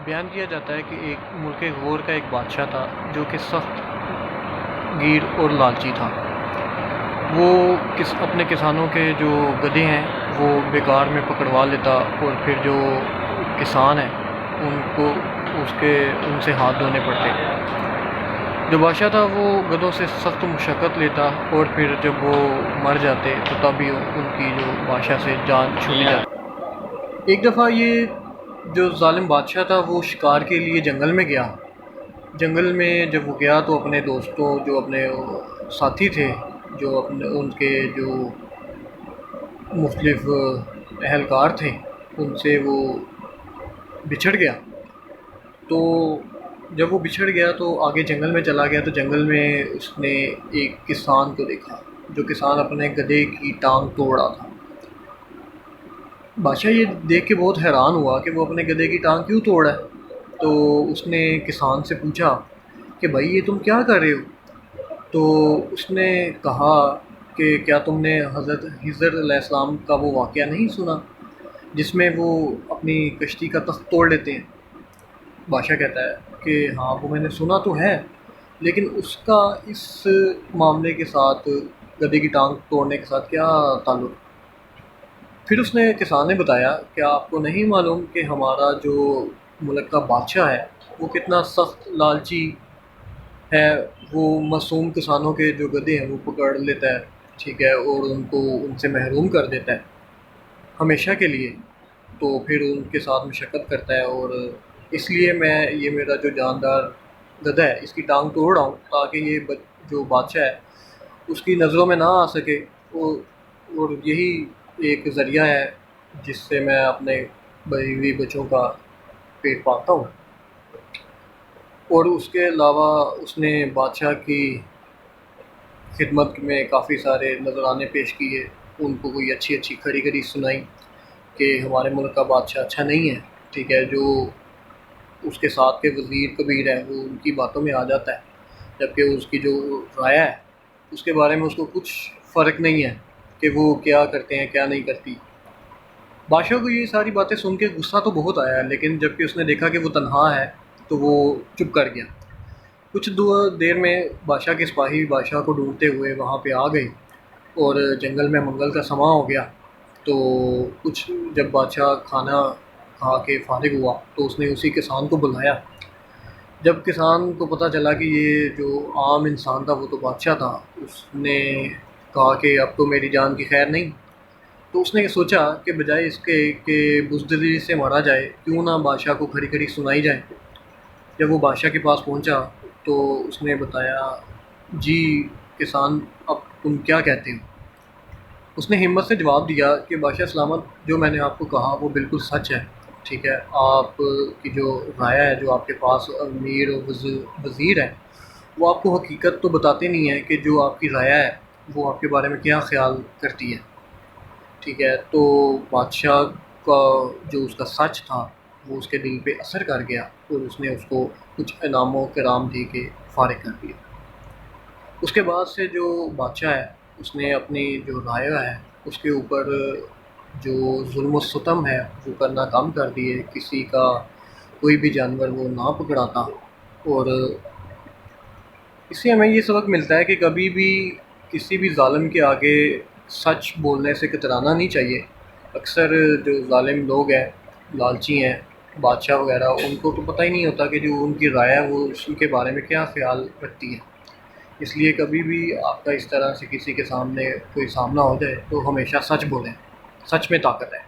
بیان کیا جاتا ہے کہ ایک ملک غور کا ایک بادشاہ تھا جو کہ سخت گیر اور لالچی تھا۔ وہ اپنے کسانوں کے جو گدھے ہیں وہ بیکار میں پکڑوا لیتا اور پھر جو کسان ہیں ان کو ان سے ہاتھ دھونے پڑتے۔ جو بادشاہ تھا وہ گدھوں سے سخت مشقت لیتا اور پھر جب وہ مر جاتے تو تب بھی ان کی جو بادشاہ سے جان چھوٹی جاتی۔ ایک دفعہ یہ جو ظالم بادشاہ تھا وہ شکار کے لیے جنگل میں گیا۔ جنگل میں جب وہ گیا تو اپنے دوستوں جو اپنے ساتھی تھے جو ان کے جو مختلف اہلکار تھے ان سے وہ بچھڑ گیا۔ تو جب وہ بچھڑ گیا تو آگے جنگل میں چلا گیا تو جنگل میں اس نے ایک کسان کو دیکھا جو کسان اپنے گدھے کی ٹانگ توڑ رہا تھا۔ بادشاہ یہ دیکھ کے بہت حیران ہوا کہ وہ اپنے گدھے کی ٹانگ کیوں توڑ رہا ہے۔ تو اس نے کسان سے پوچھا کہ بھائی یہ تم کیا کر رہے ہو؟ تو اس نے کہا کہ کیا تم نے حضرت خضر علیہ السلام کا وہ واقعہ نہیں سنا جس میں وہ اپنی کشتی کا تخت توڑ لیتے ہیں؟ بادشاہ کہتا ہے کہ ہاں وہ میں نے سنا تو ہے، لیکن اس کا اس معاملے کے ساتھ گدھے کی ٹانگ توڑنے کے ساتھ کیا تعلق؟ پھر اس نے کسان نے بتایا کہ آپ کو نہیں معلوم کہ ہمارا جو ملک کا بادشاہ ہے وہ کتنا سخت لالچی ہے۔ وہ معصوم کسانوں کے جو گدھے ہیں وہ پکڑ لیتا ہے، ٹھیک ہے، اور ان سے محروم کر دیتا ہے ہمیشہ کے لیے۔ تو پھر ان کے ساتھ مشقت کرتا ہے اور اس لیے میں یہ میرا جو جاندار گدھا ہے اس کی ٹانگ توڑ رہا ہوں تاکہ یہ جو بادشاہ ہے اس کی نظروں میں نہ آ سکے، اور یہی ایک ذریعہ ہے جس سے میں اپنے بیوی بچوں کا پیٹ پالتا ہوں۔ اور اس کے علاوہ اس نے بادشاہ کی خدمت میں کافی سارے نذرانے پیش کیے، ان کو کوئی اچھی کھری سنائی کہ ہمارے ملک کا بادشاہ اچھا نہیں ہے، ٹھیک ہے۔ جو اس کے ساتھ کے وزیر کبیر ہے وہ ان کی باتوں میں آ جاتا ہے، جبکہ اس کی جو رایا ہے اس کے بارے میں اس کو کچھ فرق نہیں ہے کہ وہ کیا کرتے ہیں کیا نہیں کرتی۔ بادشاہ کو یہ ساری باتیں سن کے غصہ تو بہت آیا، لیکن جب کہ اس نے دیکھا کہ وہ تنہا ہے تو وہ چپ کر گیا۔ کچھ دیر میں بادشاہ کے سپاہی بادشاہ کو ڈھونڈتے ہوئے وہاں پہ آ گئے اور جنگل میں منگل کا سماں ہو گیا۔ تو جب بادشاہ کھانا کھا کے فارغ ہوا تو اس نے اسی کسان کو بلایا۔ جب کسان کو پتہ چلا کہ یہ جو عام انسان تھا وہ تو بادشاہ تھا، اس نے کہا کہ اب تو میری جان کی خیر نہیں۔ تو اس نے سوچا کہ بجائے اس کے کہ بزدلی سے مارا جائے کیوں نہ بادشاہ کو کھری سنائی جائے۔ جب وہ بادشاہ کے پاس پہنچا تو اس نے بتایا، جی کسان اب تم کیا کہتے ہو؟ اس نے ہمت سے جواب دیا کہ بادشاہ سلامت، جو میں نے آپ کو کہا وہ بالکل سچ ہے، ٹھیک ہے۔ آپ کی جو رایا ہے، جو آپ کے پاس امیر و وزیر ہے، وہ آپ کو حقیقت تو بتاتے نہیں ہیں کہ جو آپ کی رایا ہے وہ آپ کے بارے میں کیا خیال کرتی ہے، ٹھیک ہے۔ تو بادشاہ کا جو اس کا سچ تھا وہ اس کے دل پہ اثر کر گیا اور اس نے اس کو کچھ انعام و کرام دے کے فارغ کر دیا۔ اس کے بعد سے جو بادشاہ ہے اس نے اپنی جو رایا ہے اس کے اوپر جو ظلم و ستم ہے وہ کرنا کم کر دیے، کسی کا کوئی بھی جانور وہ نہ پکڑاتا۔ اور اس سے ہمیں یہ سبق ملتا ہے کہ کبھی بھی کسی بھی ظالم کے آگے سچ بولنے سے کترانا نہیں چاہیے۔ اکثر جو ظالم لوگ ہیں، لالچی ہیں، بادشاہ وغیرہ، ان کو تو پتہ ہی نہیں ہوتا کہ جو ان کی رائے ہے وہ ان کے بارے میں کیا خیال رکھتی ہے۔ اس لیے کبھی بھی آپ کا اس طرح سے کسی کے سامنے کوئی سامنا ہو جائے تو ہمیشہ سچ بولیں، سچ میں طاقت ہے۔